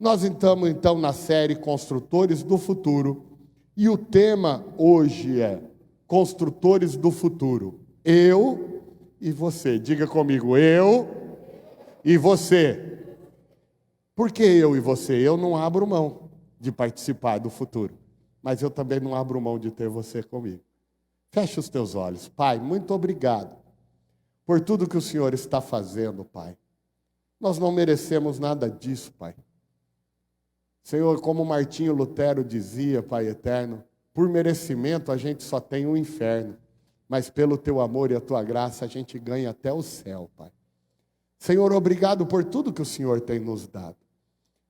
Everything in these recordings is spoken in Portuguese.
Nós estamos então na série Construtores do Futuro e o tema hoje é Construtores do Futuro. Eu e você. Diga comigo, eu e você. Por que eu e você? Eu não abro mão de participar do futuro, mas eu também não abro mão de ter você comigo. Feche os teus olhos. Pai, muito obrigado por tudo que o Senhor está fazendo, Pai. Nós não merecemos nada disso, Pai. Senhor, como Martinho Lutero dizia, Pai eterno, por merecimento a gente só tem o inferno, mas pelo teu amor e a tua graça a gente ganha até o céu, Pai. Senhor, obrigado por tudo que o Senhor tem nos dado.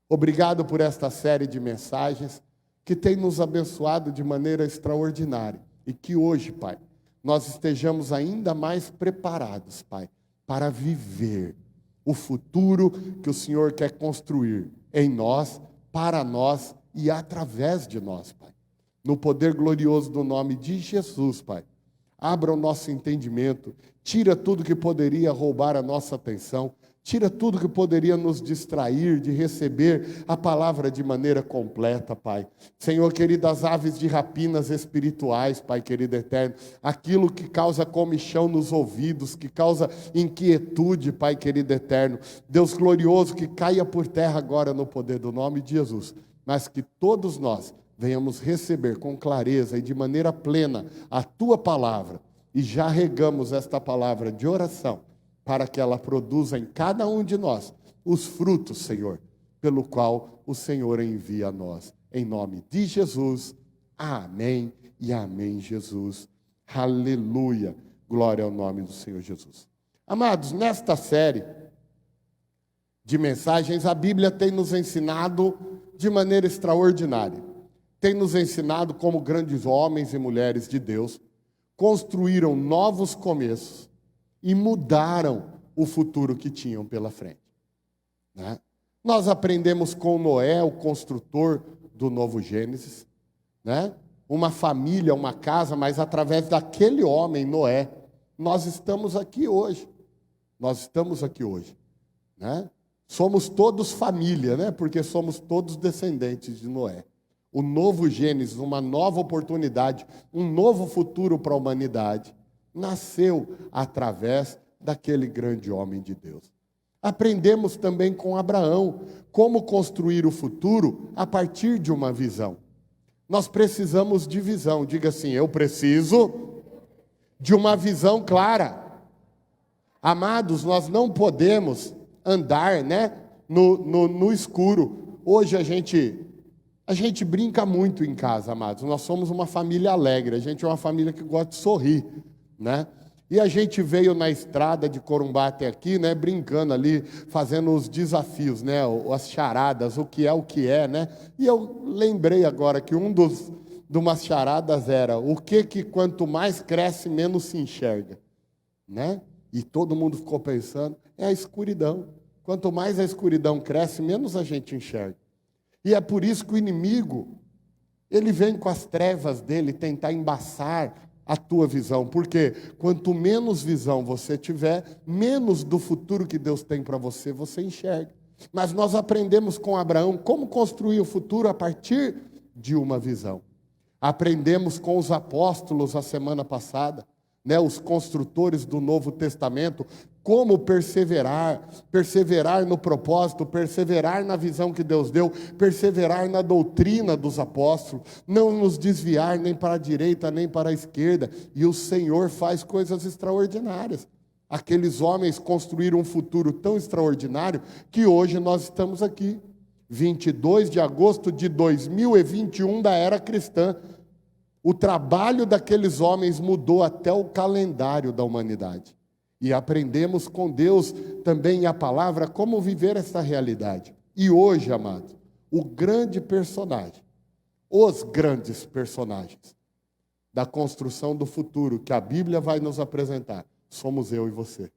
Obrigado por esta série de mensagens que tem nos abençoado de maneira extraordinária. E que hoje, Pai, nós estejamos ainda mais preparados, Pai, para viver o futuro que o Senhor quer construir em nós, para nós e através de nós, Pai. No poder glorioso do nome de Jesus, Pai. Abra o nosso entendimento, tira tudo que poderia roubar a nossa atenção, tira tudo que poderia nos distrair de receber a palavra de maneira completa, Pai. Senhor, queridas aves de rapinas espirituais, Pai querido eterno, aquilo que causa comichão nos ouvidos, que causa inquietude, Pai querido eterno, Deus glorioso, que caia por terra agora no poder do nome de Jesus, mas que todos nós venhamos receber com clareza e de maneira plena a Tua palavra, e já regamos esta palavra de oração, para que ela produza em cada um de nós os frutos, Senhor, pelo qual o Senhor envia a nós. Em nome de Jesus, amém e amém, Jesus. Aleluia. Glória ao nome do Senhor Jesus. Amados, nesta série de mensagens, a Bíblia tem nos ensinado de maneira extraordinária. Tem nos ensinado como grandes homens e mulheres de Deus construíram novos começos e mudaram o futuro que tinham pela frente, né? Nós aprendemos com Noé, o construtor do novo Gênesis, né? Uma família, uma casa, mas através daquele homem, Noé, nós estamos aqui hoje. Nós estamos aqui hoje, né? Somos todos família, né? Porque somos todos descendentes de Noé. O novo Gênesis, uma nova oportunidade, um novo futuro para a humanidade, nasceu através daquele grande homem de Deus. Aprendemos também com Abraão como construir o futuro a partir de uma visão. Nós precisamos de visão. Diga assim, eu preciso de uma visão clara. Amados, nós não podemos andar, né, no escuro. Hoje a gente brinca muito em casa, amados. Nós somos uma família alegre, a gente é uma família que gosta de sorrir, né? E a gente veio na estrada de Corumbá até aqui, né, brincando ali, fazendo os desafios, né, as charadas, o que é, né? E eu lembrei agora que de umas charadas era o que quanto mais cresce, menos se enxerga, né? E todo mundo ficou pensando, é a escuridão. Quanto mais a escuridão cresce, menos a gente enxerga. E é por isso que o inimigo, ele vem com as trevas dele tentar embaçar a tua visão, porque quanto menos visão você tiver, menos do futuro que Deus tem para você, você enxerga. Mas nós aprendemos com Abraão como construir o futuro a partir de uma visão. Aprendemos com os apóstolos a semana passada, né, os construtores do Novo Testamento, como perseverar no propósito, perseverar na visão que Deus deu, perseverar na doutrina dos apóstolos, não nos desviar nem para a direita nem para a esquerda, e o Senhor faz coisas extraordinárias. Aqueles homens construíram um futuro tão extraordinário que hoje nós estamos aqui, 22 de agosto de 2021 da era cristã. O trabalho daqueles homens mudou até o calendário da humanidade. E aprendemos com Deus também a palavra como viver essa realidade. E hoje, amados, o grande personagem, os grandes personagens da construção do futuro que a Bíblia vai nos apresentar, somos eu e você.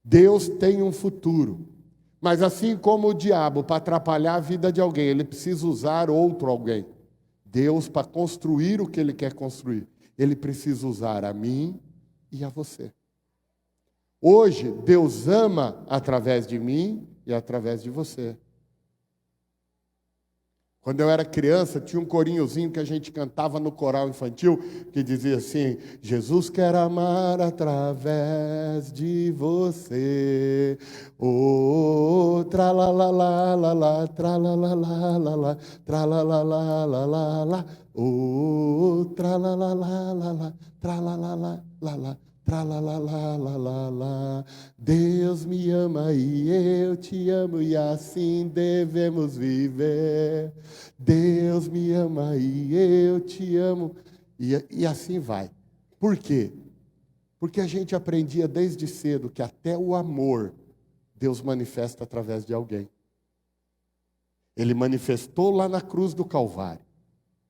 Deus tem um futuro, mas assim como o diabo, para atrapalhar a vida de alguém, ele precisa usar outro alguém. Deus, para construir o que Ele quer construir, Ele precisa usar a mim e a você. Hoje, Deus ama através de mim e através de você. Quando eu era criança, tinha um corinhozinho que a gente cantava no coral infantil, que dizia assim: Jesus quer amar através de você. Oh, tralalalala, tralalalala, tralalalala, oh, tralalalala, tralalalala. Tralalalala, Deus me ama e eu te amo e assim devemos viver. Deus me ama e eu te amo e assim vai. Por quê? Porque a gente aprendia desde cedo que até o amor Deus manifesta através de alguém. Ele manifestou lá na cruz do Calvário.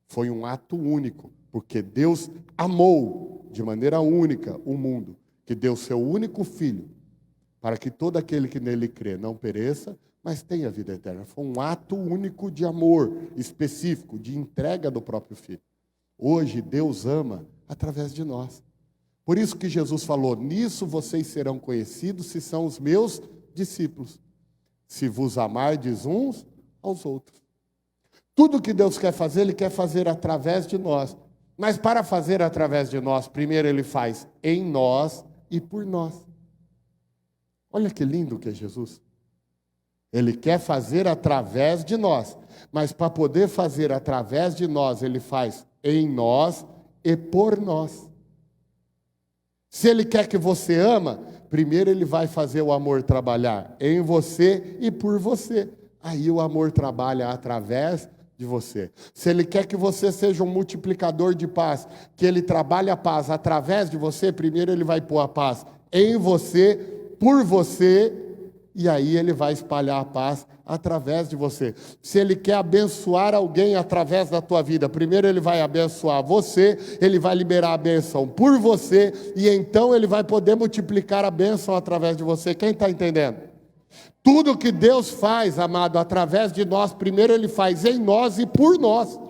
Foi um ato único, porque Deus amou de maneira única o mundo, que deu seu único filho, para que todo aquele que nele crê não pereça, mas tenha vida eterna. Foi um ato único de amor específico, de entrega do próprio filho. Hoje Deus ama através de nós. Por isso que Jesus falou: nisso vocês serão conhecidos se são os meus discípulos, se vos amardes uns aos outros. Tudo que Deus quer fazer, Ele quer fazer através de nós. Mas para fazer através de nós, primeiro Ele faz em nós e por nós. Olha que lindo que é Jesus. Ele quer fazer através de nós. Mas para poder fazer através de nós, Ele faz em nós e por nós. Se Ele quer que você ama, primeiro Ele vai fazer o amor trabalhar em você e por você. Aí o amor trabalha através de você. Se Ele quer que você seja um multiplicador de paz, que Ele trabalhe a paz através de você, primeiro Ele vai pôr a paz em você, por você, e aí Ele vai espalhar a paz através de você. Se Ele quer abençoar alguém através da tua vida, primeiro Ele vai abençoar você, Ele vai liberar a bênção por você, e então Ele vai poder multiplicar a bênção através de você. Quem está entendendo? Tudo que Deus faz, amado, através de nós, primeiro Ele faz em nós e por nós.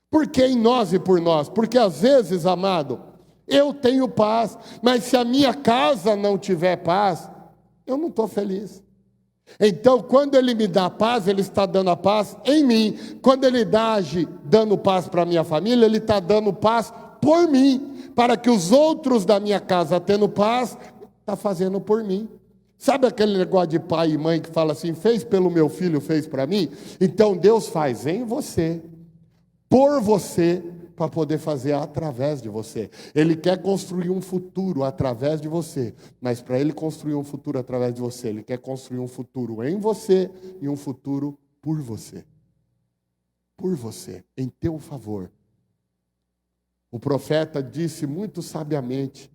Por que em nós e por nós? Porque às vezes, amado, eu tenho paz, mas se a minha casa não tiver paz, eu não estou feliz. Então, quando Ele me dá paz, Ele está dando a paz em mim. Quando Ele age dando paz para a minha família, Ele está dando paz por mim, para que os outros da minha casa tendo paz, está fazendo por mim. Sabe aquele negócio de pai e mãe que fala assim: fez pelo meu filho, fez para mim? Então Deus faz em você, por você, para poder fazer através de você. Ele quer construir um futuro através de você, mas para Ele construir um futuro através de você, Ele quer construir um futuro em você e um futuro por você. Por você, em teu favor. O profeta disse muito sabiamente: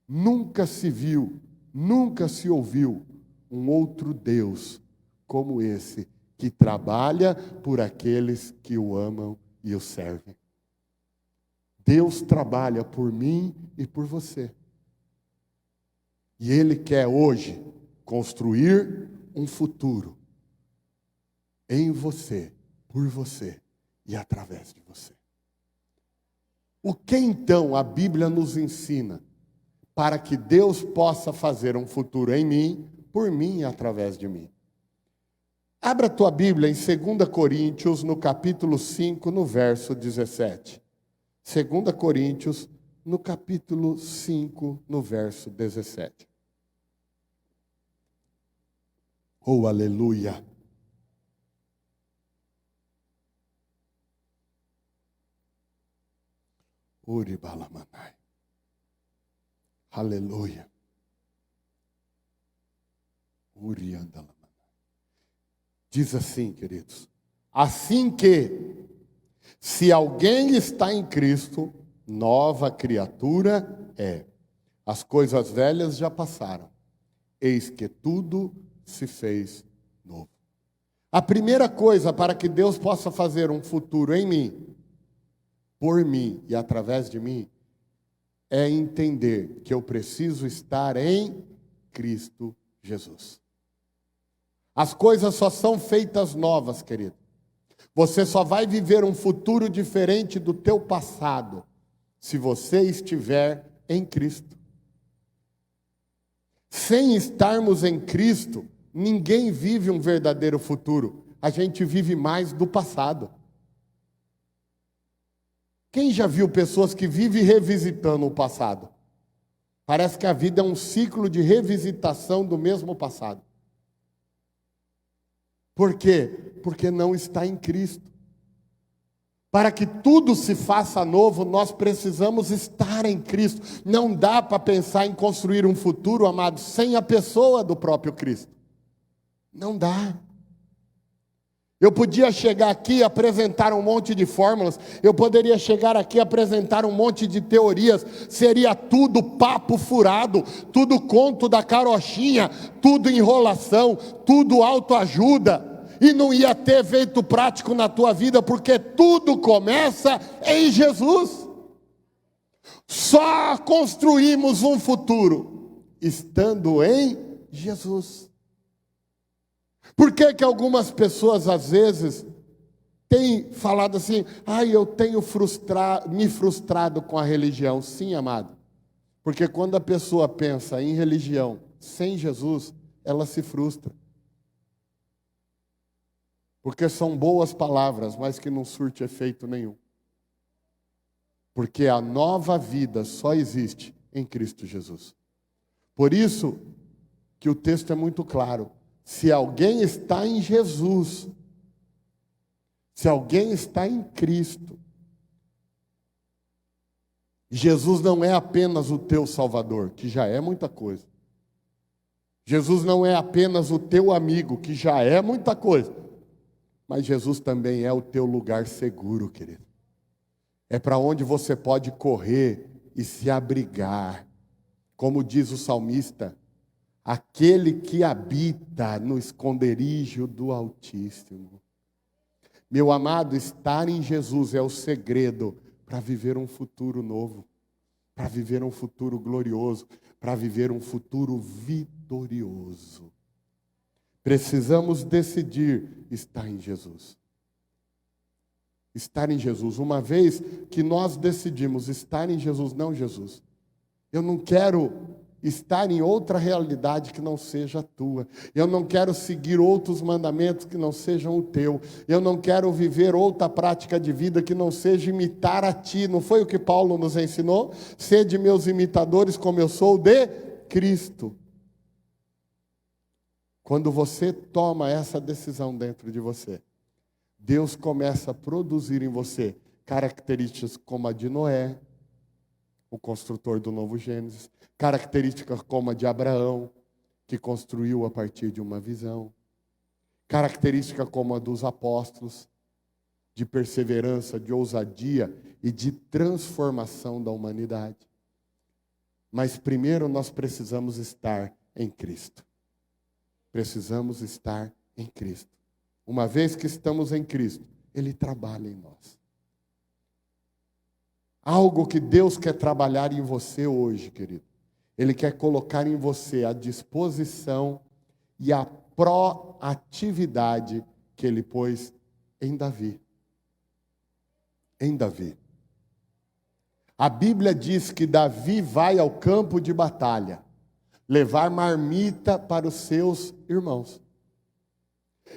nunca se viu, nunca se ouviu um outro Deus como esse, que trabalha por aqueles que o amam e o servem. Deus trabalha por mim e por você. E Ele quer hoje construir um futuro em você, por você e através de você. O que então a Bíblia nos ensina para que Deus possa fazer um futuro em mim, por mim e através de mim? Abra a tua Bíblia em 2 Coríntios, no capítulo 5, no verso 17. 2 Coríntios, no capítulo 5, no verso 17. Oh, aleluia! Uribalamanai. Aleluia. Uriandalamanai. Diz assim, queridos: assim que, se alguém está em Cristo, nova criatura é. As coisas velhas já passaram, eis que tudo se fez novo. A primeira coisa para que Deus possa fazer um futuro em mim, por mim e através de mim, é entender que eu preciso estar em Cristo Jesus. As coisas só são feitas novas, querido. Você só vai viver um futuro diferente do teu passado se você estiver em Cristo. Sem estarmos em Cristo, ninguém vive um verdadeiro futuro. a gente vive mais do passado. Quem já viu pessoas que vivem revisitando o passado? Parece que a vida é um ciclo de revisitação do mesmo passado. Por quê? Porque não está em Cristo. Para que tudo se faça novo, nós precisamos estar em Cristo. Não dá para pensar em construir um futuro, amados, sem a pessoa do próprio Cristo. Não dá. Eu podia chegar aqui e apresentar um monte de fórmulas, eu poderia chegar aqui e apresentar um monte de teorias, seria tudo papo furado, tudo conto da carochinha, tudo enrolação, tudo autoajuda. E não ia ter efeito prático na tua vida, porque tudo começa em Jesus. Só construímos um futuro estando em Jesus. Por que que algumas pessoas às vezes têm falado assim: eu tenho me frustrado com a religião? Sim, amado. Porque quando a pessoa pensa em religião sem Jesus, ela se frustra. Porque são boas palavras, mas que não surte efeito nenhum. Porque a nova vida só existe em Cristo Jesus. Por isso que o texto é muito claro. Se alguém está em Jesus, se alguém está em Cristo, Jesus não é apenas o teu Salvador, que já é muita coisa. Jesus não é apenas o teu amigo, que já é muita coisa. Mas Jesus também é o teu lugar seguro, querido. É para onde você pode correr e se abrigar. Como diz o salmista, aquele que habita no esconderijo do Altíssimo. Meu amado, estar em Jesus é o segredo para viver um futuro novo, para viver um futuro glorioso, para viver um futuro vitorioso. Precisamos decidir estar em Jesus. Estar em Jesus. Uma vez que nós decidimos estar em Jesus, não Jesus. Eu não quero estar em outra realidade que não seja a tua. Eu não quero seguir outros mandamentos que não sejam o teu. Eu não quero viver outra prática de vida que não seja imitar a ti. Não foi o que Paulo nos ensinou? Sede meus imitadores como eu sou de Cristo. Quando você toma essa decisão dentro de você, Deus começa a produzir em você características como a de Noé, o construtor do novo Gênesis, características como a de Abraão, que construiu a partir de uma visão, característica como a dos apóstolos, de perseverança, de ousadia e de transformação da humanidade. Mas primeiro nós precisamos estar em Cristo. Precisamos estar em Cristo. Uma vez que estamos em Cristo, Ele trabalha em nós. Algo que Deus quer trabalhar em você hoje, querido. Ele quer colocar em você a disposição e a proatividade que Ele pôs em Davi. Em Davi. A Bíblia diz que Davi vai ao campo de batalha levar marmita para os seus irmãos.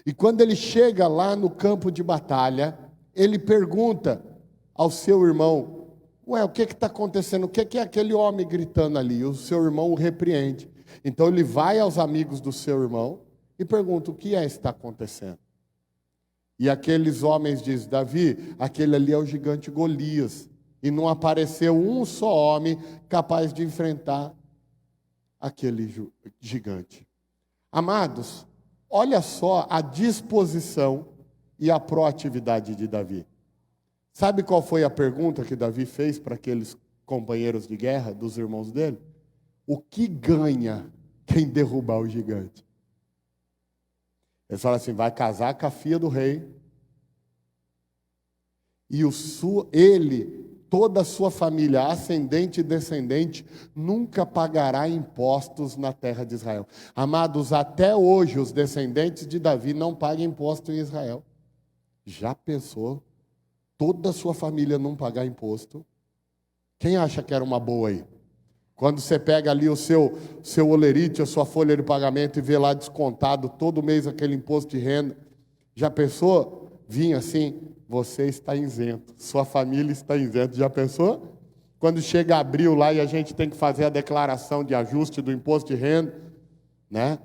E quando ele chega lá no campo de batalha, ele pergunta ao seu irmão: o que está acontecendo? O que é aquele homem gritando ali? E o seu irmão o repreende. Então ele vai aos amigos do seu irmão e pergunta: o que está acontecendo? E aqueles homens dizem: Davi, aquele ali é o gigante Golias. E não apareceu um só homem capaz de enfrentar aquele gigante. Amados, olha só a disposição e a proatividade de Davi. Sabe qual foi a pergunta que Davi fez para aqueles companheiros de guerra, dos irmãos dele? O que ganha quem derrubar o gigante? Eles falam assim: vai casar com a filha do rei. E ele, toda a sua família, ascendente e descendente, nunca pagará impostos na terra de Israel. Amados, até hoje os descendentes de Davi não pagam imposto em Israel. Já pensou? Toda a sua família não pagar imposto? Quem acha que era uma boa aí? Quando você pega ali o seu olerite, a sua folha de pagamento e vê lá descontado todo mês aquele imposto de renda, Já pensou? Vinha assim, você está isento, sua família está isenta. Já pensou? Quando chega abril lá e a gente tem que fazer a declaração de ajuste do imposto de renda, né?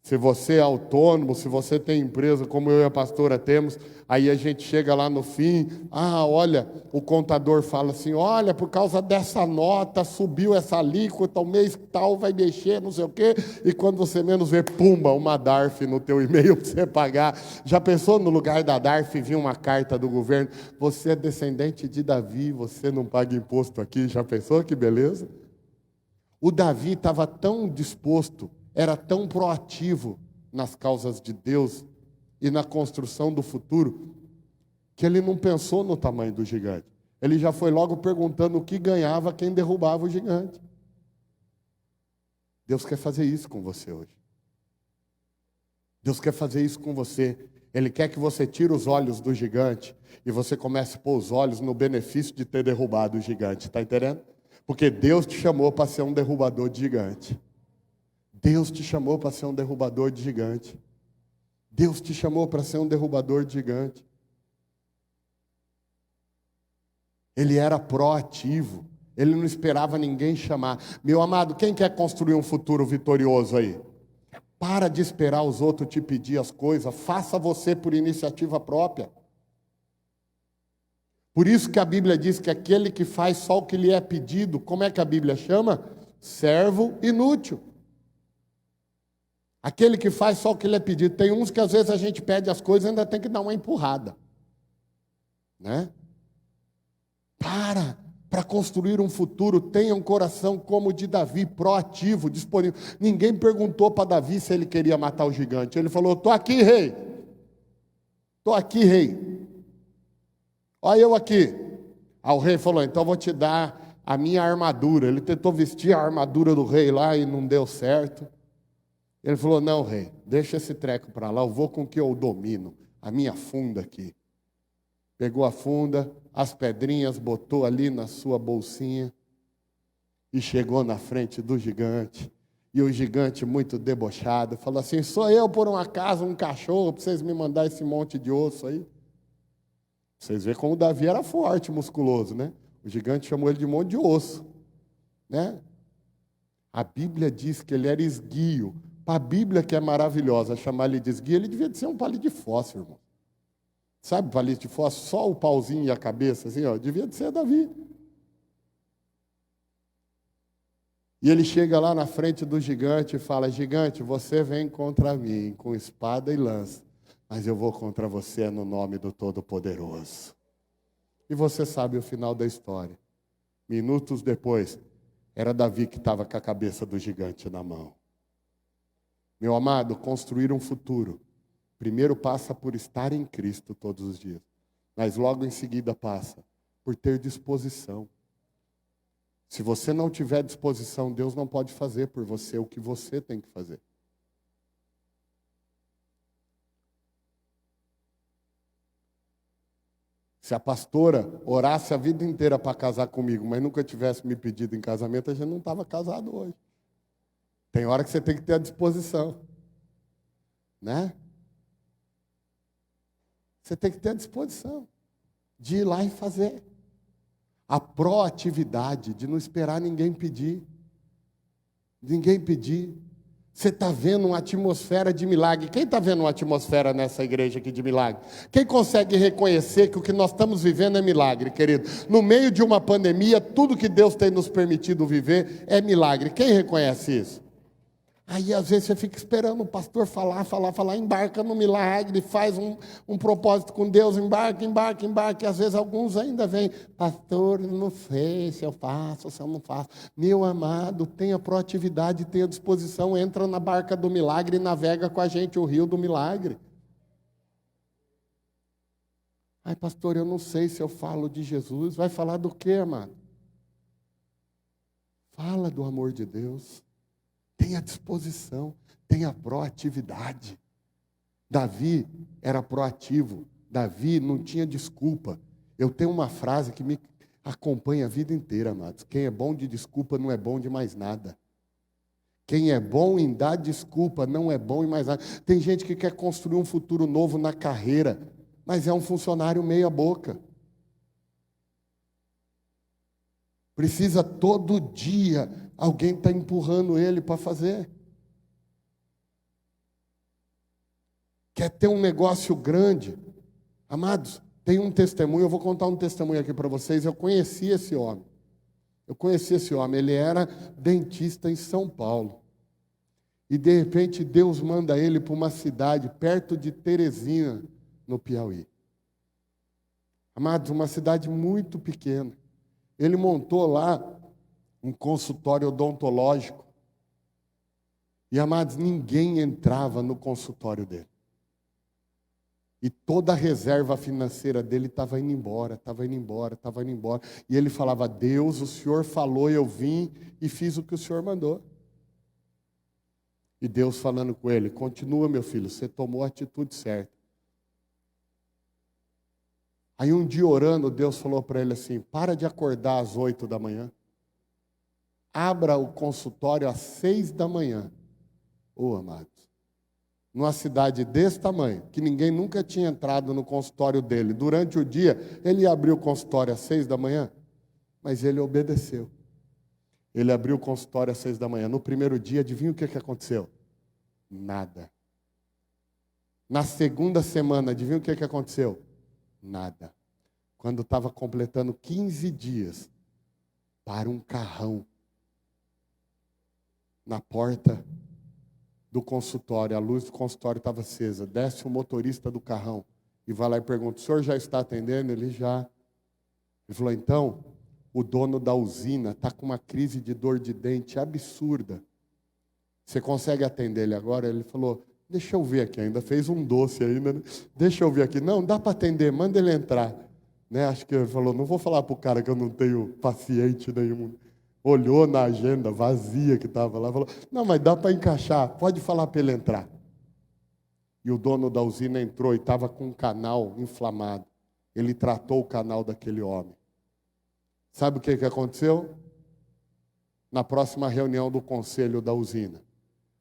Se você é autônomo, se você tem empresa, como eu e a pastora temos, aí a gente chega lá no fim, olha, o contador fala assim, olha, por causa dessa nota, subiu essa alíquota, o mês tal vai mexer, não sei o quê, e quando você menos vê, pumba, uma DARF no teu e-mail para você pagar. Já pensou no lugar da DARF vir uma carta do governo, você é descendente de Davi, você não paga imposto aqui, já pensou que beleza? O Davi estava tão disposto, era tão proativo nas causas de Deus e na construção do futuro, que ele não pensou no tamanho do gigante. Ele já foi logo perguntando o que ganhava quem derrubava o gigante. Deus quer fazer isso com você hoje. Deus quer fazer isso com você. Ele quer que você tire os olhos do gigante e você comece a pôr os olhos no benefício de ter derrubado o gigante. Está entendendo? Porque Deus te chamou para ser um derrubador de gigante. Deus te chamou para ser um derrubador de gigante. Deus te chamou para ser um derrubador de gigante. Ele era proativo. Ele não esperava ninguém chamar. Meu amado, quem quer construir um futuro vitorioso aí? Para de esperar os outros te pedir as coisas. Faça você por iniciativa própria. Por isso que a Bíblia diz que aquele que faz só o que lhe é pedido, como é que a Bíblia chama? Servo inútil. Aquele que faz só o que lhe é pedido. Tem uns que às vezes a gente pede as coisas e ainda tem que dar uma empurrada. Né? Para construir um futuro, tenha um coração como o de Davi, proativo, disponível. Ninguém perguntou para Davi se ele queria matar o gigante. Ele falou, estou aqui, rei. Estou aqui, rei. Olha eu aqui. O rei falou, então vou te dar a minha armadura. Ele tentou vestir a armadura do rei lá e não deu certo. Ele falou, não, rei, deixa esse treco para lá, eu vou com o que eu domino, a minha funda aqui. Pegou a funda, as pedrinhas, botou ali na sua bolsinha e chegou na frente do gigante. E o gigante, muito debochado, falou assim, sou eu, por um acaso, um cachorro, para vocês me mandarem esse monte de osso aí? Vocês veem como o Davi era forte, musculoso, né? O gigante chamou ele de um monte de osso, né? A Bíblia diz que ele era esguio. Para a Bíblia, que é maravilhosa, chamar ele de esguio, ele devia ser um palito de fósforo, irmão. Sabe palito de fósforo? Só o pauzinho e a cabeça, assim, ó, devia ser Davi. E ele chega lá na frente do gigante e fala, gigante, você vem contra mim com espada e lança, mas eu vou contra você no nome do Todo-Poderoso. E você sabe o final da história. Minutos depois, era Davi que estava com a cabeça do gigante na mão. Meu amado, construir um futuro, primeiro passa por estar em Cristo todos os dias, mas logo em seguida passa por ter disposição. Se você não tiver disposição, Deus não pode fazer por você o que você tem que fazer. Se a pastora orasse a vida inteira para casar comigo, mas nunca tivesse me pedido em casamento, a gente não estava casado hoje. Tem hora que você tem que ter a disposição. Né? Você tem que ter a disposição de ir lá e fazer. A proatividade de não esperar ninguém pedir. Ninguém pedir. Você está vendo uma atmosfera de milagre. Quem está vendo uma atmosfera nessa igreja aqui de milagre? Quem consegue reconhecer que o que nós estamos vivendo é milagre, querido? No meio de uma pandemia, tudo que Deus tem nos permitido viver é milagre. Quem reconhece isso? Aí, às vezes, você fica esperando o pastor falar, embarca no milagre, faz um propósito com Deus, embarca. E, às vezes, alguns ainda vêm, pastor, não sei se eu faço, se eu não faço. Meu amado, tenha proatividade, tenha disposição, entra na barca do milagre e navega com a gente o rio do milagre. Ai, pastor, eu não sei se eu falo de Jesus. Vai falar do quê, amado? Fala do amor de Deus. Tenha disposição, tenha proatividade. Davi era proativo. Davi não tinha desculpa. Eu tenho uma frase que me acompanha a vida inteira, amados. Quem é bom de desculpa não é bom de mais nada. Quem é bom em dar desculpa, não é bom em mais nada. Tem gente que quer construir um futuro novo na carreira, mas é um funcionário meia boca. Precisa todo dia alguém estar empurrando ele para fazer. Quer ter um negócio grande. Amados, tem um testemunho, eu vou contar um testemunho aqui para vocês. Eu conheci esse homem. Ele era dentista em São Paulo. E de repente Deus manda ele para uma cidade perto de Teresina, no Piauí. Amados, uma cidade muito pequena. Ele montou lá um consultório odontológico. E, amados, ninguém entrava no consultório dele. E toda a reserva financeira dele estava indo embora. E ele falava: Deus, o Senhor falou, eu vim e fiz o que o Senhor mandou. E Deus falando com ele: continua, meu filho, você tomou a atitude certa. Aí um dia orando, Deus falou para ele assim: para de acordar às 8 da manhã. Abra o consultório às 6 da manhã. Amados, numa cidade desse tamanho, que ninguém nunca tinha entrado no consultório dele. Durante o dia, ele abriu o consultório às 6 da manhã, mas ele obedeceu. Ele abriu o consultório às 6 da manhã. No primeiro dia, adivinha o que aconteceu? Nada. Na segunda semana, adivinha o que aconteceu? Nada. Quando estava completando 15 dias, para um carrão na porta do consultório. A luz do consultório estava acesa. Desce o motorista do carrão e vai lá e pergunta: o senhor já está atendendo? Ele já. Ele falou: então, o dono da usina está com uma crise de dor de dente absurda. Você consegue atender ele agora? Ele falou: deixa eu ver aqui, ainda fez um doce ainda, né? Deixa eu ver aqui. Não, dá para atender, manda ele entrar. Né? Acho que ele falou: não vou falar para o cara que eu não tenho paciente nenhum. Olhou na agenda vazia que estava lá, falou: não, mas dá para encaixar, pode falar para ele entrar. E o dono da usina entrou e estava com um canal inflamado. Ele tratou o canal daquele homem. Sabe o que aconteceu? Na próxima reunião do conselho da usina,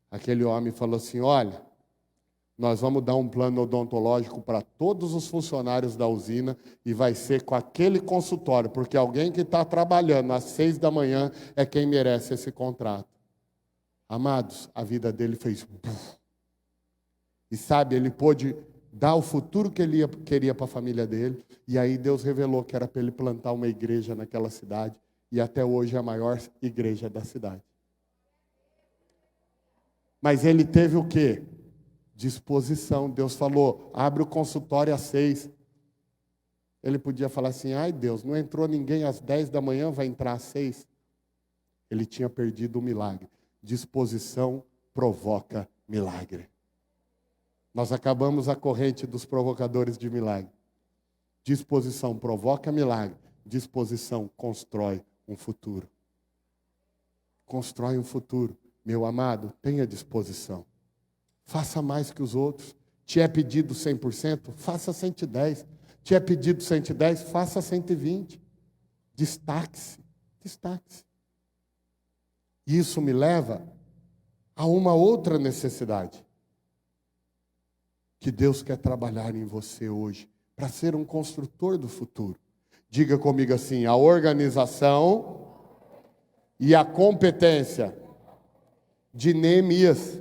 aquele homem falou assim: olha, nós vamos dar um plano odontológico para todos os funcionários da usina e vai ser com aquele consultório, porque alguém que está trabalhando às 6 da manhã é quem merece esse contrato. Amados, a vida dele fez... E sabe, ele pôde dar o futuro que ele queria para a família dele, e aí Deus revelou que era para ele plantar uma igreja naquela cidade, e até hoje é a maior igreja da cidade. Mas ele teve o quê? Disposição. Deus falou: abre o consultório às 6. Ele podia falar assim: ai Deus, não entrou ninguém às 10 da manhã, vai entrar às 6. Ele tinha perdido o milagre. Disposição provoca milagre. Nós acabamos a corrente dos provocadores de milagre. Disposição provoca milagre. Disposição constrói um futuro. Constrói um futuro. Meu amado, tenha disposição. Faça mais que os outros. Te é pedido 100%? Faça 110%. Te é pedido 110%? Faça 120%. Destaque-se. Destaque-se. Isso me leva a uma outra necessidade. Que Deus quer trabalhar em você hoje, para ser um construtor do futuro. Diga comigo assim: a organização e a competência de Neemias.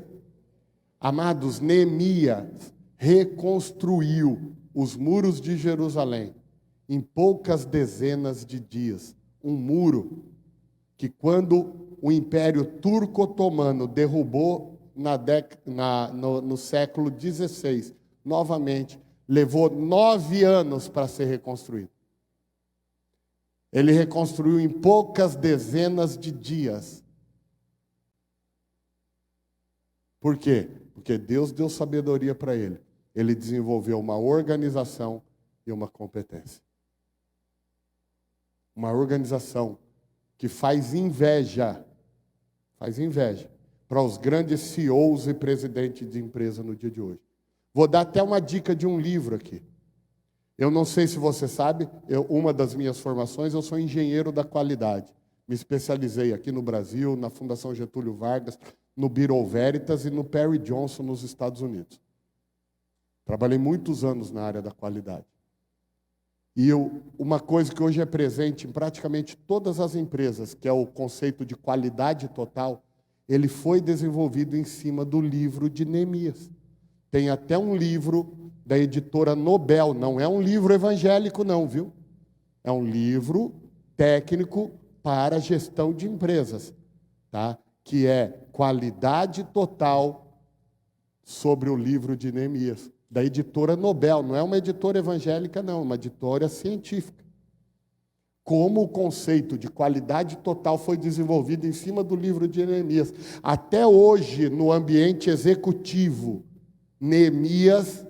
Amados, Neemias reconstruiu os muros de Jerusalém em poucas dezenas de dias. Um muro que, quando o Império Turco-Otomano derrubou no século XVI, novamente, levou 9 anos para ser reconstruído. Ele reconstruiu em poucas dezenas de dias. Por quê? Porque Deus deu sabedoria para ele. Ele desenvolveu uma organização e uma competência. Uma organização que faz inveja para os grandes CEOs e presidentes de empresa no dia de hoje. Vou dar até uma dica de um livro aqui. Eu não sei se você sabe, uma das minhas formações, eu sou engenheiro da qualidade. Me especializei aqui no Brasil, na Fundação Getúlio Vargas, no Bureau Veritas e no Perry Johnson nos Estados Unidos. Trabalhei muitos anos na área da qualidade. E uma coisa que hoje é presente em praticamente todas as empresas, que é o conceito de qualidade total, ele foi desenvolvido em cima do livro de Neemias. Tem até um livro da editora Nobel, não é um livro evangélico não, viu? É um livro técnico para gestão de empresas, tá? Que é Qualidade Total sobre o livro de Neemias, da editora Nobel. Não é uma editora evangélica não, é uma editora científica. Como o conceito de qualidade total foi desenvolvido em cima do livro de Neemias. Até hoje, no ambiente executivo, Neemias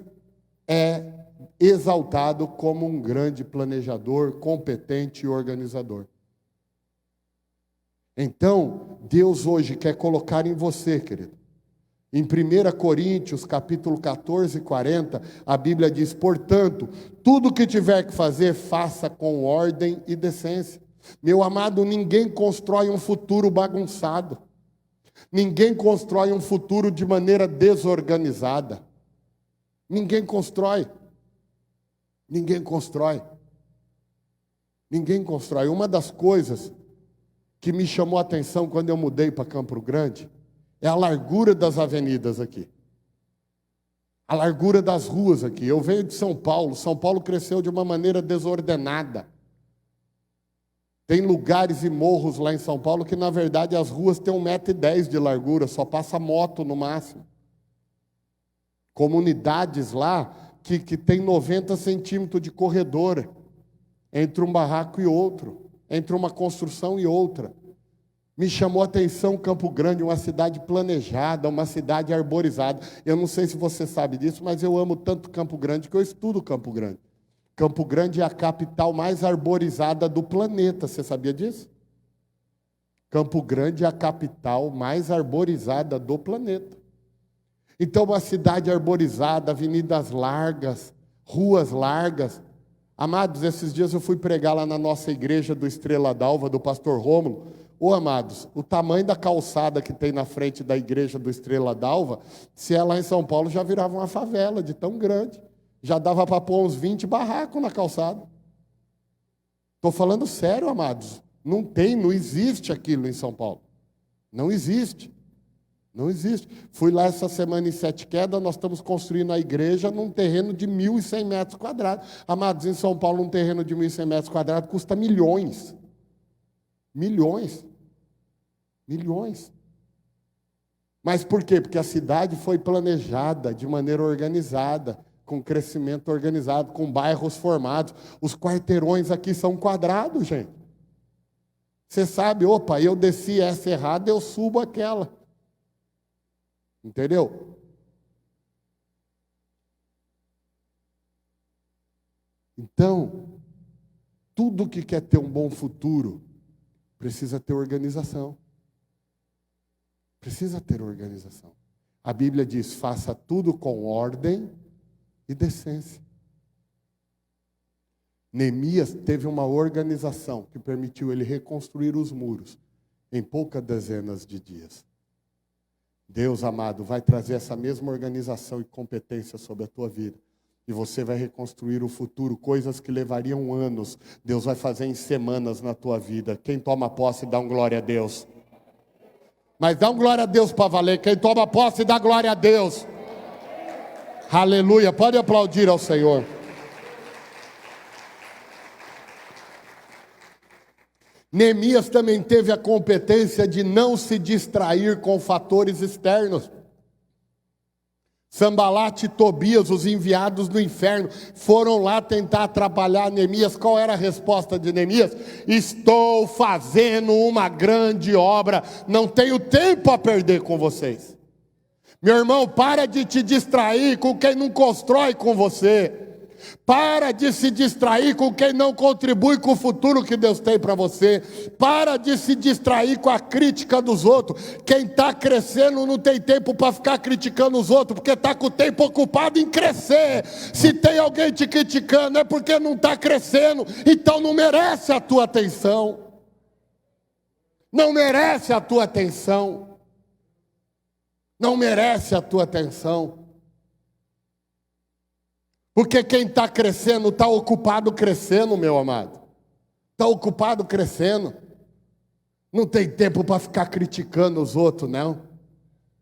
é exaltado como um grande planejador, competente e organizador. Então, Deus hoje quer colocar em você, querido. Em 1 Coríntios, capítulo 14, 40, a Bíblia diz, portanto, tudo que tiver que fazer, faça com ordem e decência. Meu amado, ninguém constrói um futuro bagunçado. Ninguém constrói um futuro de maneira desorganizada. Ninguém constrói. Ninguém constrói. Ninguém constrói. Uma das coisas que me chamou a atenção quando eu mudei para Campo Grande é a largura das avenidas aqui. A largura das ruas aqui. Eu venho de São Paulo. São Paulo cresceu de uma maneira desordenada. Tem lugares e morros lá em São Paulo que, na verdade, as ruas têm 1,10 m de largura, só passa moto no máximo. Comunidades lá que tem 90 centímetros de corredor entre um barraco e outro, entre uma construção e outra. Me chamou a atenção Campo Grande, uma cidade planejada, uma cidade arborizada. Eu não sei se você sabe disso, mas eu amo tanto Campo Grande que eu estudo Campo Grande. Campo Grande é a capital mais arborizada do planeta, você sabia disso? Campo Grande é a capital mais arborizada do planeta. Então, uma cidade arborizada, avenidas largas, ruas largas. Amados, esses dias eu fui pregar lá na nossa igreja do Estrela d'Alva, do pastor Rômulo. Ô, amados, o tamanho da calçada que tem na frente da igreja do Estrela d'Alva, se é lá em São Paulo, já virava uma favela de tão grande. Já dava para pôr uns 20 barracos na calçada. Estou falando sério, amados. Não existe aquilo em São Paulo. Não existe. Não existe. Fui lá essa semana em Sete Quedas, nós estamos construindo a igreja num terreno de 1.100 metros quadrados. Amados, em São Paulo, um terreno de 1.100 metros quadrados custa milhões. Milhões. Milhões. Mas por quê? Porque a cidade foi planejada de maneira organizada, com crescimento organizado, com bairros formados. Os quarteirões aqui são quadrados, gente. Você sabe, opa, eu desci essa errada, eu subo aquela. Entendeu? Então, tudo que quer ter um bom futuro precisa ter organização. Precisa ter organização. A Bíblia diz, faça tudo com ordem e decência. Neemias teve uma organização que permitiu ele reconstruir os muros em poucas dezenas de dias. Deus, amado, vai trazer essa mesma organização e competência sobre a tua vida. E você vai reconstruir o futuro, coisas que levariam anos. Deus vai fazer em semanas na tua vida. Quem toma posse, dá um glória a Deus. Mas dá um glória a Deus para valer. Quem toma posse, dá glória a Deus. Aleluia. Pode aplaudir ao Senhor. Neemias também teve a competência de não se distrair com fatores externos. Sambalate e Tobias, os enviados do inferno, foram lá tentar atrapalhar Neemias. Qual era a resposta de Neemias? Estou fazendo uma grande obra, não tenho tempo a perder com vocês. Meu irmão, para de te distrair com quem não constrói com você. Para de se distrair com quem não contribui com o futuro que Deus tem para você. Para de se distrair com a crítica dos outros. Quem está crescendo não tem tempo para ficar criticando os outros, porque está com o tempo ocupado em crescer. Se tem alguém te criticando é porque não está crescendo, então não merece a tua atenção. Não merece a tua atenção. não merece a tua atenção. Porque quem está crescendo está ocupado crescendo, meu amado. Está ocupado crescendo. Não tem tempo para ficar criticando os outros, não.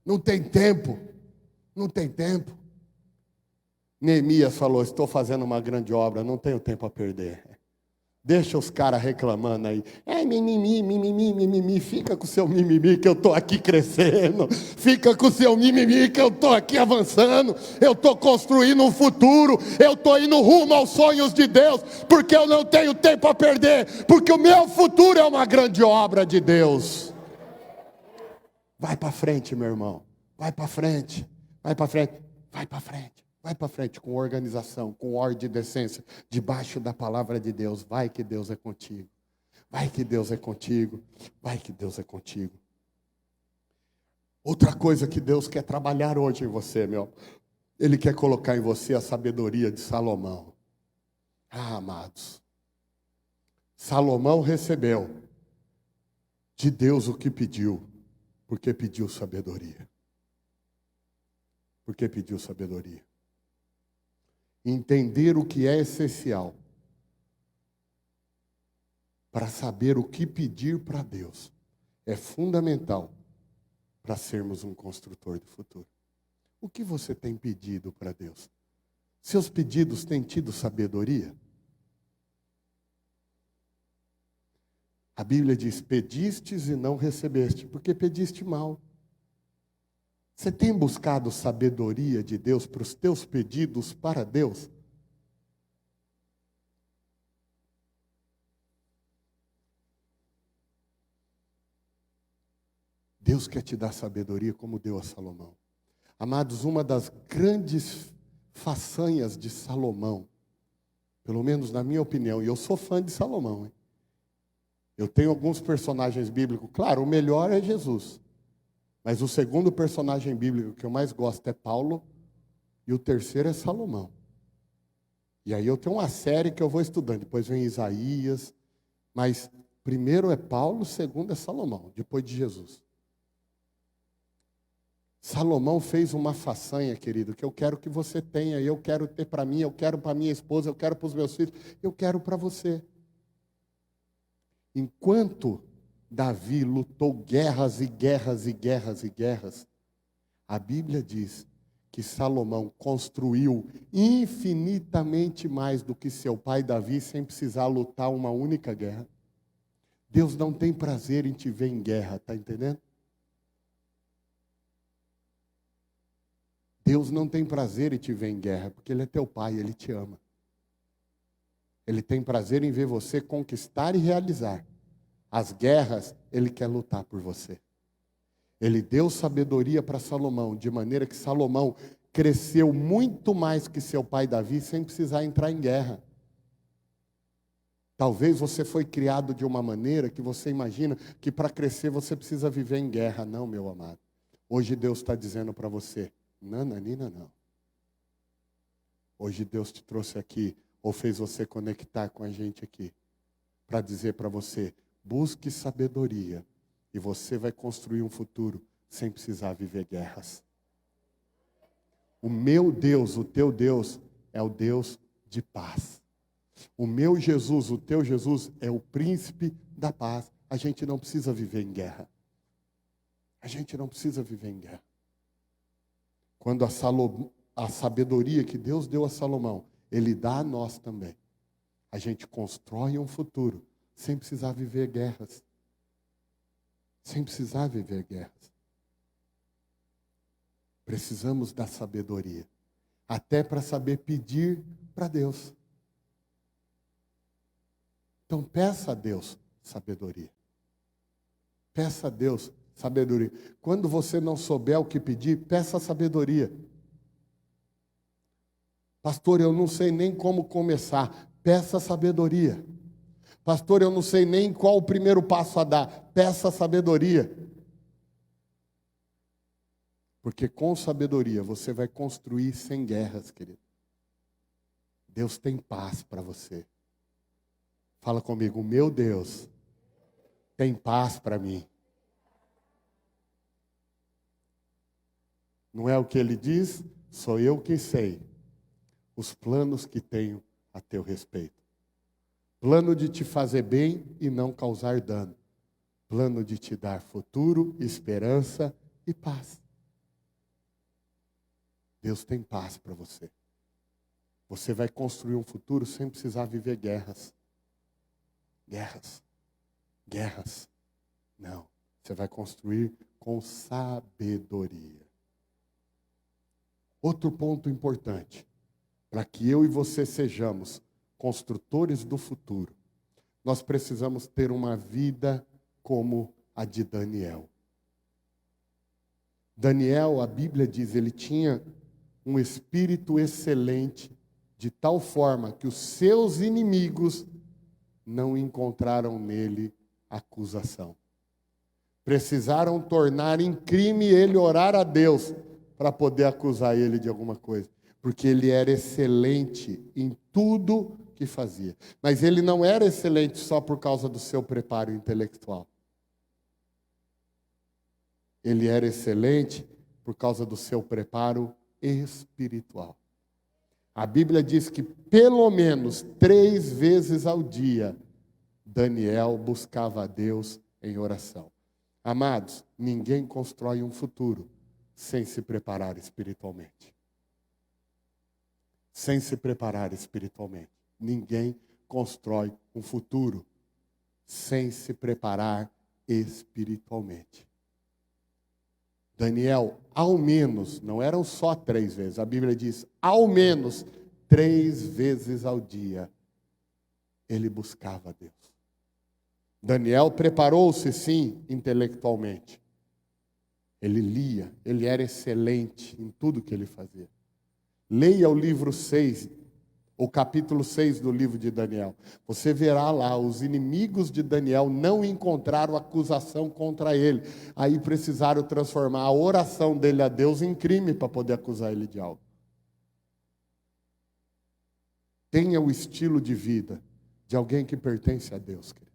Não tem tempo. Não tem tempo. Neemias falou, estou fazendo uma grande obra, não tenho tempo a perder. Deixa os caras reclamando aí. Mimimi, mimimi, mimimi. Fica com o seu mimimi que eu estou aqui crescendo. Fica com o seu mimimi que eu estou aqui avançando. Eu estou construindo um futuro. Eu estou indo rumo aos sonhos de Deus. Porque eu não tenho tempo a perder. Porque o meu futuro é uma grande obra de Deus. Vai para frente, meu irmão. Vai para frente. Vai para frente. Vai para frente. Vai para frente com organização, com ordem e decência, debaixo da palavra de Deus. Vai que Deus é contigo. Vai que Deus é contigo. Vai que Deus é contigo. Outra coisa que Deus quer trabalhar hoje em você, meu. Ele quer colocar em você a sabedoria de Salomão. Amados. Salomão recebeu de Deus o que pediu, porque pediu sabedoria. Porque pediu sabedoria. Entender o que é essencial para saber o que pedir para Deus é fundamental para sermos um construtor do futuro. O que você tem pedido para Deus? Seus pedidos têm tido sabedoria? A Bíblia diz, pedistes e não recebeste, porque pediste mal. Você tem buscado sabedoria de Deus para os teus pedidos para Deus? Deus quer te dar sabedoria como deu a Salomão. Amados, uma das grandes façanhas de Salomão, pelo menos na minha opinião, e eu sou fã de Salomão, hein? Eu tenho alguns personagens bíblicos, claro, o melhor é Jesus. Mas o segundo personagem bíblico que eu mais gosto é Paulo, e o terceiro é Salomão. E aí eu tenho uma série que eu vou estudando, depois vem Isaías, mas primeiro é Paulo, segundo é Salomão, depois de Jesus. Salomão fez uma façanha, querido, que eu quero que você tenha, eu quero ter para mim, eu quero para minha esposa, eu quero para os meus filhos, eu quero para você. Enquanto Davi lutou guerras e guerras e guerras e guerras, a Bíblia diz que Salomão construiu infinitamente mais do que seu pai Davi sem precisar lutar uma única guerra. Deus não tem prazer em te ver em guerra, está entendendo? Deus não tem prazer em te ver em guerra, porque Ele é teu pai, Ele te ama. Ele tem prazer em ver você conquistar e realizar. As guerras, Ele quer lutar por você. Ele deu sabedoria para Salomão, de maneira que Salomão cresceu muito mais que seu pai Davi, sem precisar entrar em guerra. Talvez você foi criado de uma maneira que você imagina que para crescer você precisa viver em guerra. Não, meu amado. Hoje Deus está dizendo para você, nananina não. Hoje Deus te trouxe aqui, ou fez você conectar com a gente aqui, para dizer para você, busque sabedoria e você vai construir um futuro sem precisar viver guerras. O meu Deus, o teu Deus, é o Deus de paz. O meu Jesus, o teu Jesus, é o príncipe da paz. A gente não precisa viver em guerra. A gente não precisa viver em guerra. Quando a sabedoria que Deus deu a Salomão, Ele dá a nós também. A gente constrói um futuro sem precisar viver guerras. Sem precisar viver guerras. Precisamos da sabedoria. Até para saber pedir para Deus. Então peça a Deus sabedoria. Peça a Deus sabedoria. Quando você não souber o que pedir, peça sabedoria. Pastor, eu não sei nem como começar. Peça sabedoria. Pastor, eu não sei nem qual o primeiro passo a dar. Peça sabedoria. Porque com sabedoria você vai construir sem guerras, querido. Deus tem paz para você. Fala comigo, o meu Deus tem paz para mim. Não é o que ele diz? Sou eu que sei os planos que tenho a teu respeito. Plano de te fazer bem e não causar dano. Plano de te dar futuro, esperança e paz. Deus tem paz para você. Você vai construir um futuro sem precisar viver guerras. Guerras. Não. Você vai construir com sabedoria. Outro ponto importante, para que eu e você sejamos construtores do futuro, nós precisamos ter uma vida como a de Daniel. Daniel, a Bíblia diz, ele tinha um espírito excelente, de tal forma que os seus inimigos não encontraram nele acusação. Precisaram tornar em crime ele orar a Deus para poder acusar ele de alguma coisa. Porque ele era excelente em tudo que fazia. Mas ele não era excelente só por causa do seu preparo intelectual. Ele era excelente por causa do seu preparo espiritual. A Bíblia diz que pelo menos 3 vezes ao dia, Daniel buscava a Deus em oração. Amados, ninguém constrói um futuro sem se preparar espiritualmente. Sem se preparar espiritualmente. Ninguém constrói um futuro sem se preparar espiritualmente. Daniel, ao menos, não eram só 3 vezes, a Bíblia diz, ao menos 3 vezes ao dia, ele buscava a Deus. Daniel preparou-se, sim, intelectualmente. Ele lia, ele era excelente em tudo que ele fazia. Leia o livro 6, o capítulo 6 do livro de Daniel. Você verá lá, os inimigos de Daniel não encontraram acusação contra ele. Aí precisaram transformar a oração dele a Deus em crime para poder acusar ele de algo. Tenha o estilo de vida de alguém que pertence a Deus, querido.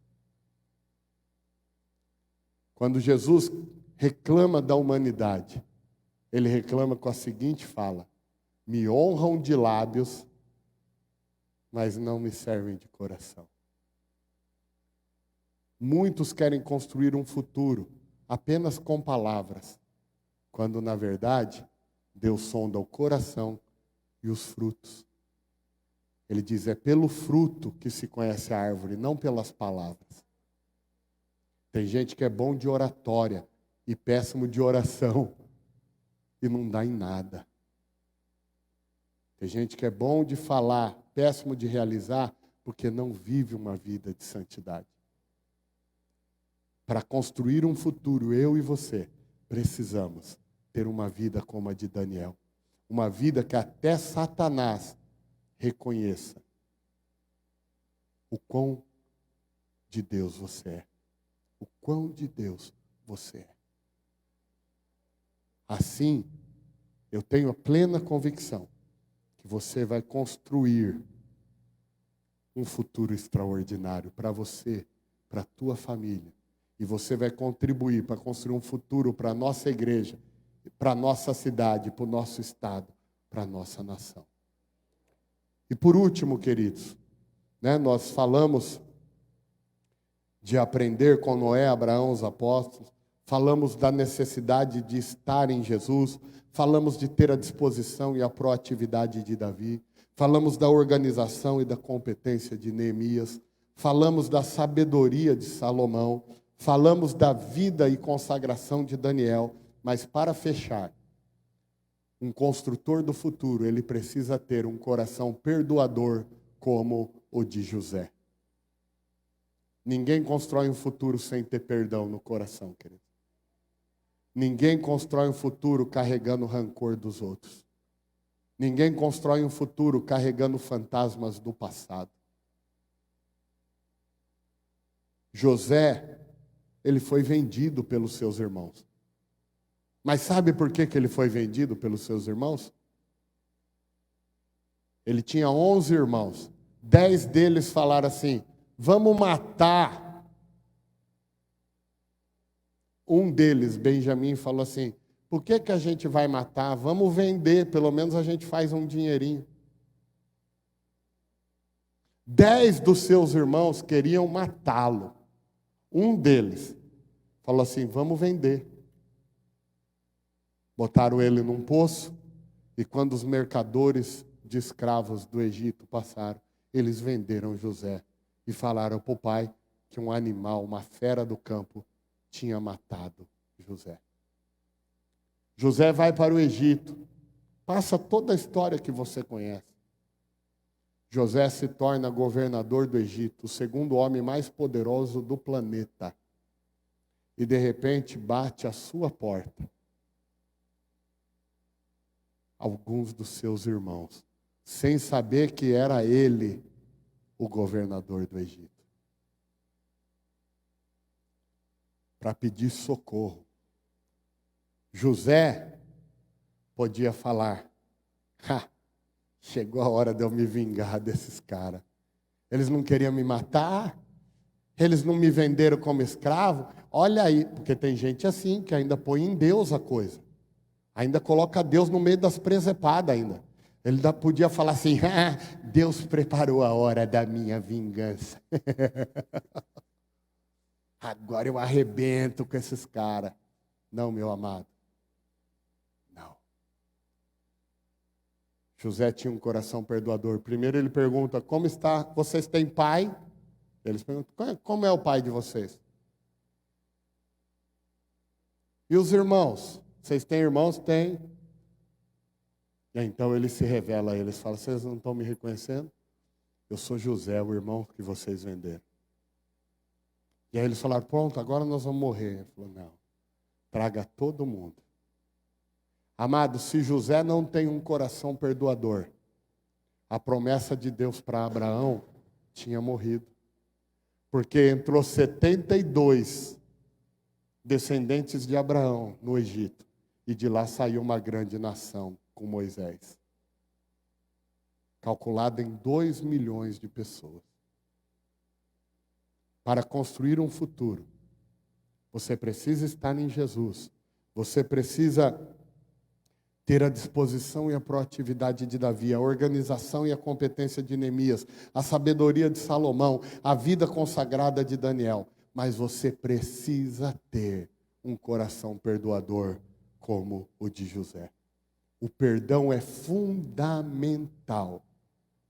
Quando Jesus reclama da humanidade, ele reclama com a seguinte fala: me honram de lábios, mas não me servem de coração. Muitos querem construir um futuro apenas com palavras, quando na verdade Deus sonda o coração e os frutos. Ele diz, é pelo fruto que se conhece a árvore, não pelas palavras. Tem gente que é bom de oratória e péssimo de oração e não dá em nada. Tem gente que é bom de falar, péssimo de realizar, porque não vive uma vida de santidade. Para construir um futuro, eu e você, precisamos ter uma vida como a de Daniel. Uma vida que até Satanás reconheça o quão de Deus você é. O quão de Deus você é. Assim, eu tenho a plena convicção que você vai construir um futuro extraordinário para você, para a tua família. E você vai contribuir para construir um futuro para a nossa igreja, para a nossa cidade, para o nosso estado, para a nossa nação. E por último, queridos, nós falamos de aprender com Noé, Abraão, os apóstolos, falamos da necessidade de estar em Jesus, falamos de ter a disposição e a proatividade de Davi, falamos da organização e da competência de Neemias, falamos da sabedoria de Salomão, falamos da vida e consagração de Daniel, mas para fechar, um construtor do futuro, ele precisa ter um coração perdoador como o de José. Ninguém constrói um futuro sem ter perdão no coração, querido. Ninguém constrói um futuro carregando o rancor dos outros. Ninguém constrói um futuro carregando fantasmas do passado. José, ele foi vendido pelos seus irmãos. Mas sabe por que ele foi vendido pelos seus irmãos? Ele tinha 11 irmãos. 10 deles falaram assim, vamos matar. Um deles, Benjamim, falou assim, Por que que a gente vai matar? Vamos vender, pelo menos a gente faz um dinheirinho. 10 dos seus irmãos queriam matá-lo. Um deles falou assim: vamos vender. Botaram ele num poço, e quando os mercadores de escravos do Egito passaram, eles venderam José e falaram para o pai que um animal, uma fera do campo, tinha matado José. José vai para o Egito, passa toda a história que você conhece. José se torna governador do Egito, o segundo homem mais poderoso do planeta. E de repente bate à sua porta alguns dos seus irmãos, sem saber que era ele o governador do Egito, para pedir socorro. José podia falar: chegou a hora de eu me vingar desses caras. Eles não queriam me matar, eles não me venderam como escravo. Olha aí, porque tem gente assim que ainda põe em Deus a coisa. Ainda coloca Deus no meio das presepadas ainda. Ele ainda podia falar assim: Deus preparou a hora da minha vingança. Agora eu arrebento com esses caras. Não, meu amado. Não. José tinha um coração perdoador. Primeiro ele pergunta: como está? Vocês têm pai? Eles perguntam: como é o pai de vocês? E os irmãos? Vocês têm irmãos? Tem. E então ele se revela a eles, fala: vocês não estão me reconhecendo? Eu sou José, o irmão que vocês venderam. E aí eles falaram: pronto, agora nós vamos morrer. Ele falou: não, traga todo mundo. Amado, se José não tem um coração perdoador, a promessa de Deus para Abraão tinha morrido. Porque entrou 72 descendentes de Abraão no Egito. E de lá saiu uma grande nação com Moisés. Calculada em 2 milhões de pessoas. Para construir um futuro, você precisa estar em Jesus. Você precisa ter a disposição e a proatividade de Davi, a organização e a competência de Neemias, a sabedoria de Salomão, a vida consagrada de Daniel. Mas você precisa ter um coração perdoador como o de José. O perdão é fundamental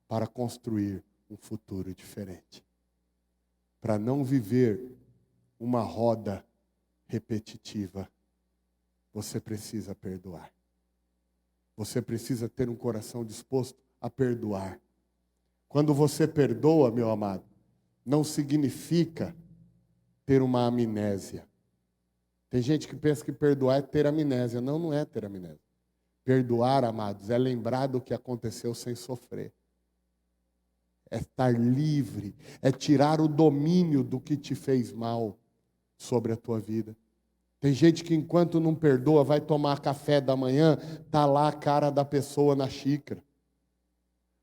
para construir um futuro diferente. Para não viver uma roda repetitiva, você precisa perdoar. Você precisa ter um coração disposto a perdoar. Quando você perdoa, meu amado, não significa ter uma amnésia. Tem gente que pensa que perdoar é ter amnésia. Não, não é ter amnésia. Perdoar, amados, é lembrar do que aconteceu sem sofrer. É estar livre, é tirar o domínio do que te fez mal sobre a tua vida. Tem gente que enquanto não perdoa, vai tomar café da manhã, está lá a cara da pessoa na xícara.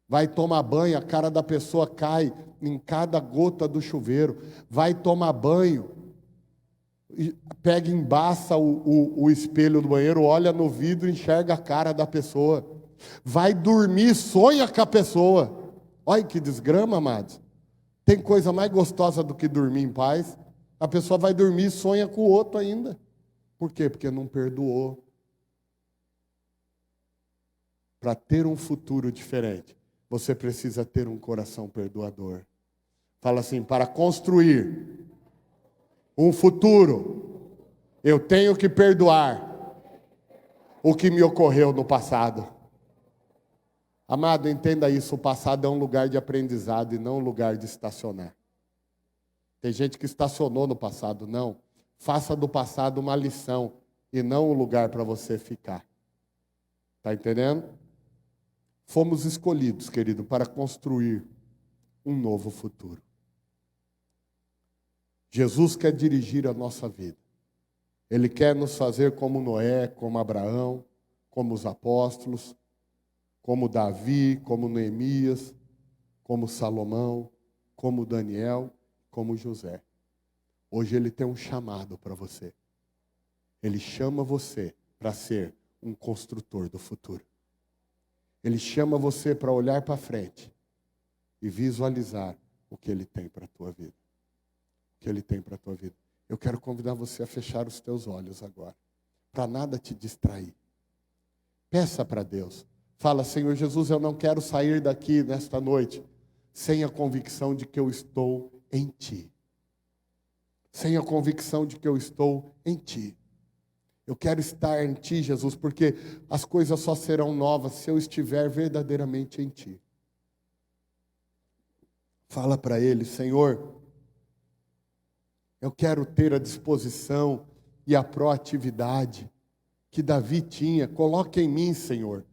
Vai tomar banho, a cara da pessoa cai em cada gota do chuveiro. Vai tomar banho, pega e embaça o espelho do banheiro, olha no vidro e enxerga a cara da pessoa. Vai dormir, sonha com a pessoa. Olha que desgrama, amados. Tem coisa mais gostosa do que dormir em paz? A pessoa vai dormir e sonha com o outro ainda. Por quê? Porque não perdoou. Para ter um futuro diferente, você precisa ter um coração perdoador. Fala assim: para construir um futuro, eu tenho que perdoar o que me ocorreu no passado. Amado, entenda isso: o passado é um lugar de aprendizado e não um lugar de estacionar. Tem gente que estacionou no passado. Não. Faça do passado uma lição e não um lugar para você ficar. Está entendendo? Fomos escolhidos, querido, para construir um novo futuro. Jesus quer dirigir a nossa vida. Ele quer nos fazer como Noé, como Abraão, como os apóstolos, como Davi, como Neemias, como Salomão, como Daniel, como José. Hoje ele tem um chamado para você. Ele chama você para ser um construtor do futuro. Ele chama você para olhar para frente e visualizar o que Ele tem para a tua vida. O que Ele tem para a tua vida. Eu quero convidar você a fechar os teus olhos agora, para nada te distrair. Peça para Deus. Fala, Senhor Jesus, eu não quero sair daqui nesta noite sem a convicção de que eu estou em Ti. Sem a convicção de que eu estou em Ti. Eu quero estar em Ti, Jesus, porque as coisas só serão novas se eu estiver verdadeiramente em Ti. Fala para Ele, Senhor, eu quero ter a disposição e a proatividade que Davi tinha. Coloque em mim, Senhor,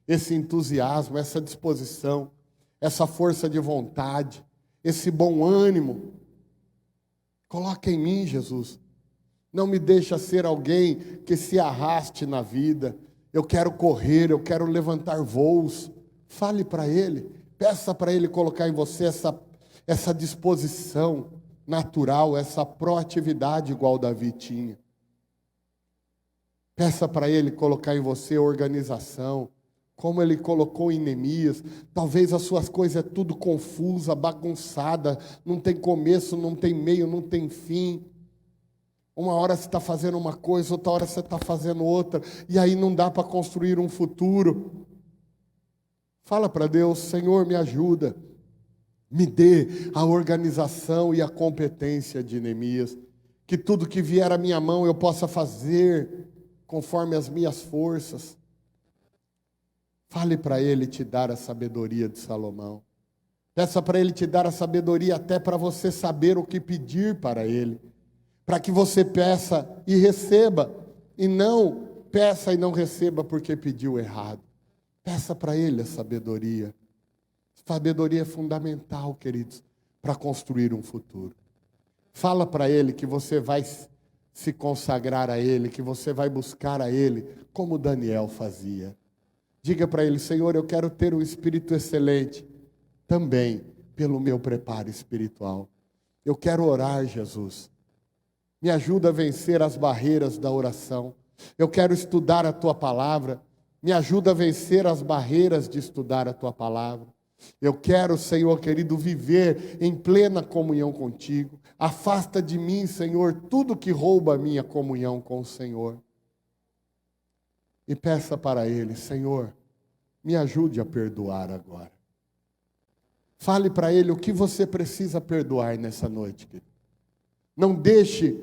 esse entusiasmo, essa disposição, essa força de vontade, esse bom ânimo. Coloque em mim, Jesus. Não me deixa ser alguém que se arraste na vida. Eu quero correr, eu quero levantar voos. Fale para Ele, peça para Ele colocar em você essa disposição natural, essa proatividade igual Davi tinha. Peça para Ele colocar em você organização, como Ele colocou em Neemias. Talvez as suas coisas é tudo confusa, bagunçada, não tem começo, não tem meio, não tem fim. Uma hora você está fazendo uma coisa, outra hora você está fazendo outra, e aí não dá para construir um futuro. Fala para Deus, Senhor, me ajuda, me dê a organização e a competência de Neemias, que tudo que vier à minha mão eu possa fazer conforme as minhas forças. Fale para Ele te dar a sabedoria de Salomão. Peça para Ele te dar a sabedoria até para você saber o que pedir para Ele. Para que você peça e receba, e não peça e não receba porque pediu errado. Peça para Ele a sabedoria. Sabedoria é fundamental, queridos, para construir um futuro. Fala para Ele que você vai se consagrar a Ele, que você vai buscar a Ele, como Daniel fazia. Diga para Ele, Senhor, eu quero ter um espírito excelente, também pelo meu preparo espiritual. Eu quero orar, Jesus. Me ajuda a vencer as barreiras da oração. Eu quero estudar a Tua palavra. Me ajuda a vencer as barreiras de estudar a Tua palavra. Eu quero, Senhor querido, viver em plena comunhão contigo. Afasta de mim, Senhor, tudo que rouba a minha comunhão com o Senhor. E peça para Ele, Senhor, me ajude a perdoar agora. Fale para Ele o que você precisa perdoar nessa noite, querido. Não deixe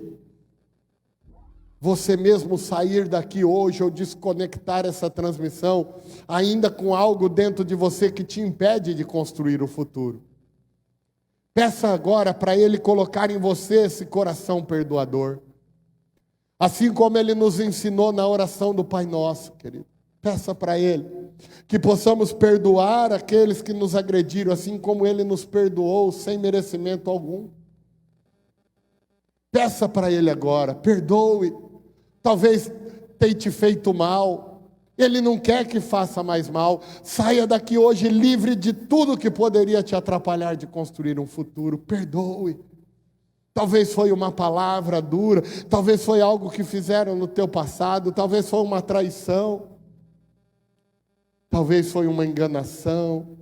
você mesmo sair daqui hoje ou desconectar essa transmissão ainda com algo dentro de você que te impede de construir o futuro. Peça agora para Ele colocar em você esse coração perdoador. Assim como Ele nos ensinou na oração do Pai Nosso, querido. Peça para Ele que possamos perdoar aqueles que nos agrediram, assim como Ele nos perdoou sem merecimento algum. Peça para Ele agora, perdoe. Talvez tenha te feito mal. Ele não quer que faça mais mal. Saia daqui hoje livre de tudo que poderia te atrapalhar de construir um futuro. Perdoe. Talvez foi uma palavra dura. Talvez foi algo que fizeram no teu passado. Talvez foi uma traição. Talvez foi uma enganação.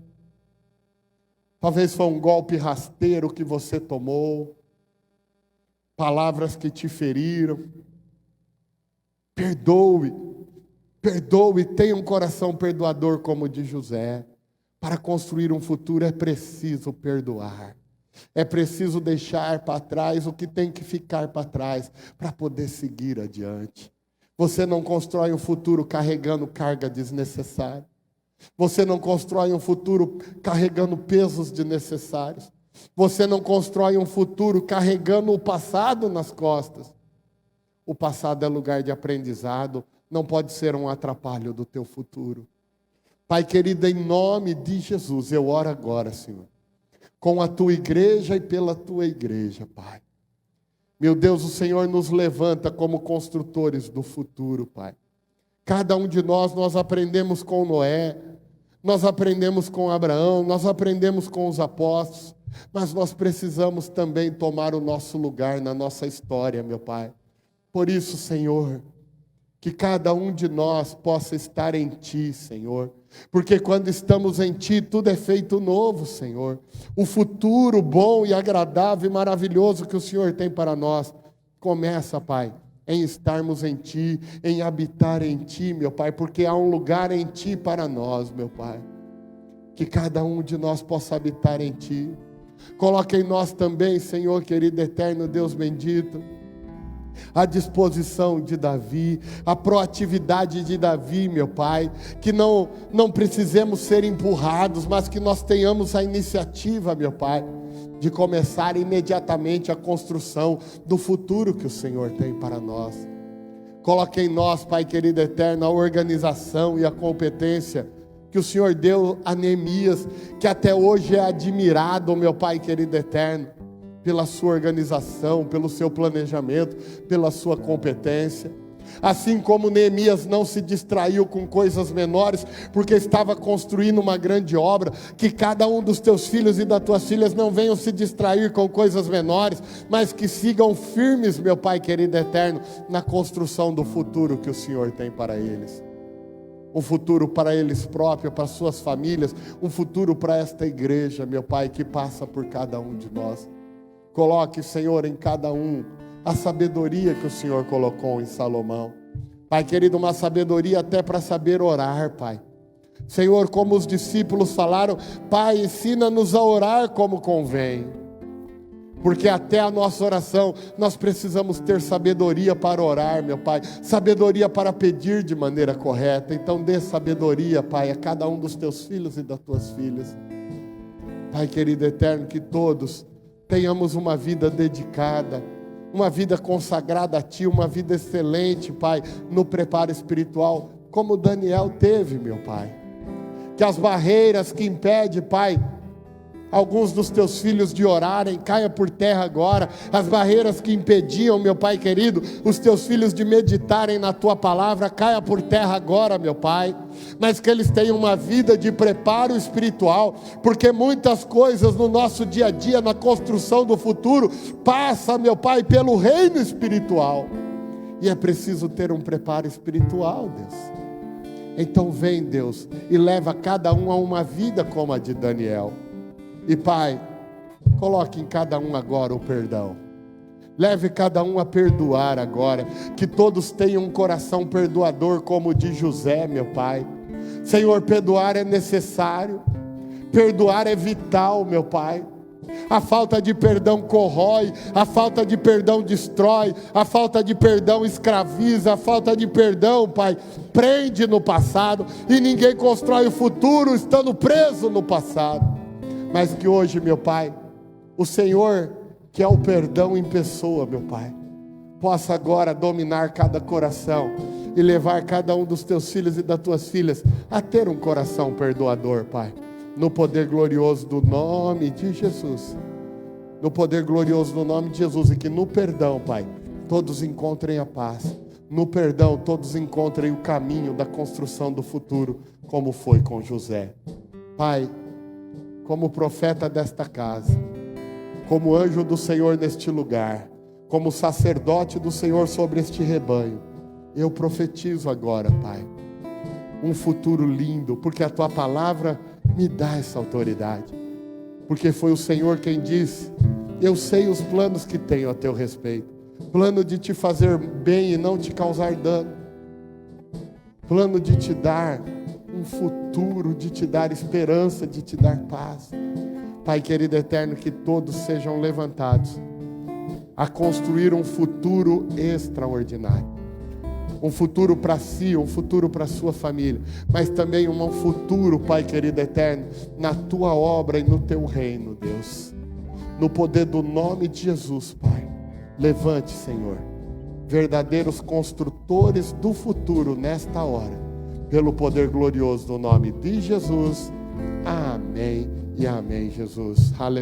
Talvez foi um golpe rasteiro que você tomou. Palavras que te feriram. Perdoe, perdoe, tenha um coração perdoador como o de José. Para construir um futuro é preciso perdoar. É preciso deixar para trás o que tem que ficar para trás para poder seguir adiante. Você não constrói um futuro carregando carga desnecessária. Você não constrói um futuro carregando pesos desnecessários. Você não constrói um futuro carregando o passado nas costas. O passado é lugar de aprendizado, não pode ser um atrapalho do teu futuro. Pai querido, em nome de Jesus, eu oro agora, Senhor, com a tua igreja e pela tua igreja, Pai. Meu Deus, o Senhor nos levanta como construtores do futuro, Pai. Cada um de nós aprendemos com Noé, nós aprendemos com Abraão, nós aprendemos com os apóstolos, mas nós precisamos também tomar o nosso lugar na nossa história, meu Pai. Por isso, Senhor, Que cada um de nós possa estar em Ti, Senhor. Porque quando estamos em Ti, tudo é feito novo, Senhor. O futuro bom e agradável e maravilhoso que o Senhor tem para nós, começa, Pai, em estarmos em Ti, em habitar em Ti, meu Pai, porque há um lugar em Ti para nós, meu Pai. Que cada um de nós possa habitar em Ti. Coloque em nós também, Senhor querido, eterno Deus bendito, a disposição de Davi, a proatividade de Davi, meu Pai, que não precisemos ser empurrados, mas que nós tenhamos a iniciativa, meu Pai, de começar imediatamente a construção do futuro que o Senhor tem para nós. Coloque em nós, Pai querido eterno, a organização e a competência que o Senhor deu a Neemias, que até hoje é admirado, meu Pai querido eterno, pela sua organização, pelo seu planejamento, pela sua competência. Assim como Neemias não se distraiu com coisas menores, porque estava construindo uma grande obra, que cada um dos teus filhos e das tuas filhas não venham se distrair com coisas menores, mas que sigam firmes, meu Pai querido eterno, na construção do futuro que o Senhor tem para eles. Um futuro para eles próprios, para suas famílias, um futuro para esta igreja, meu Pai, que passa por cada um de nós. Coloque, Senhor, em cada um a sabedoria que o Senhor colocou em Salomão. Pai querido, uma sabedoria até para saber orar, Pai. Senhor, como os discípulos falaram, Pai, ensina-nos a orar como convém. Porque até a nossa oração, nós precisamos ter sabedoria para orar, meu Pai. Sabedoria para pedir de maneira correta. Então dê sabedoria, Pai, a cada um dos teus filhos e das tuas filhas. Pai querido eterno, que todos tenhamos uma vida dedicada, uma vida consagrada a Ti, uma vida excelente, Pai, no preparo espiritual, como Daniel teve, meu Pai. Que as barreiras que impedem, Pai, alguns dos teus filhos de orarem, caia por terra agora. As barreiras que impediam, meu Pai querido, os teus filhos de meditarem na Tua palavra, caia por terra agora, meu Pai. Mas que eles tenham uma vida de preparo espiritual, porque muitas coisas no nosso dia a dia, na construção do futuro, passa, meu Pai, pelo reino espiritual. E é preciso ter um preparo espiritual, Deus. Então vem, Deus, e leva cada um a uma vida como a de Daniel. E Pai, coloque em cada um agora o perdão. Leve cada um a perdoar agora. Que todos tenham um coração perdoador como o de José, meu Pai. Senhor, perdoar é necessário. Perdoar é vital, meu Pai. A falta de perdão corrói, a falta de perdão destrói, a falta de perdão escraviza, a falta de perdão, Pai, prende no passado. E ninguém constrói o futuro estando preso no passado. Mas que hoje, meu Pai, o Senhor, que é o perdão em pessoa, meu Pai, possa agora dominar cada coração e levar cada um dos teus filhos e das tuas filhas a ter um coração perdoador, Pai. No poder glorioso do nome de Jesus. No poder glorioso do nome de Jesus. E que no perdão, Pai, todos encontrem a paz. No perdão, todos encontrem o caminho da construção do futuro, como foi com José. Pai, como profeta desta casa, como anjo do Senhor neste lugar, como sacerdote do Senhor sobre este rebanho, eu profetizo agora, Pai, um futuro lindo, porque a Tua palavra me dá essa autoridade, porque foi o Senhor quem disse: eu sei os planos que tenho a Teu respeito, plano de te fazer bem e não te causar dano, plano de te dar um futuro, de te dar esperança, de te dar paz. Pai querido eterno, que todos sejam levantados a construir um futuro extraordinário, um futuro para si, um futuro para a sua família, mas também um futuro, Pai querido eterno, na Tua obra e no Teu reino, Deus. No poder do nome de Jesus, Pai, levante, Senhor, verdadeiros construtores do futuro nesta hora, pelo poder glorioso do nome de Jesus. Amém e amém, Jesus. Aleluia.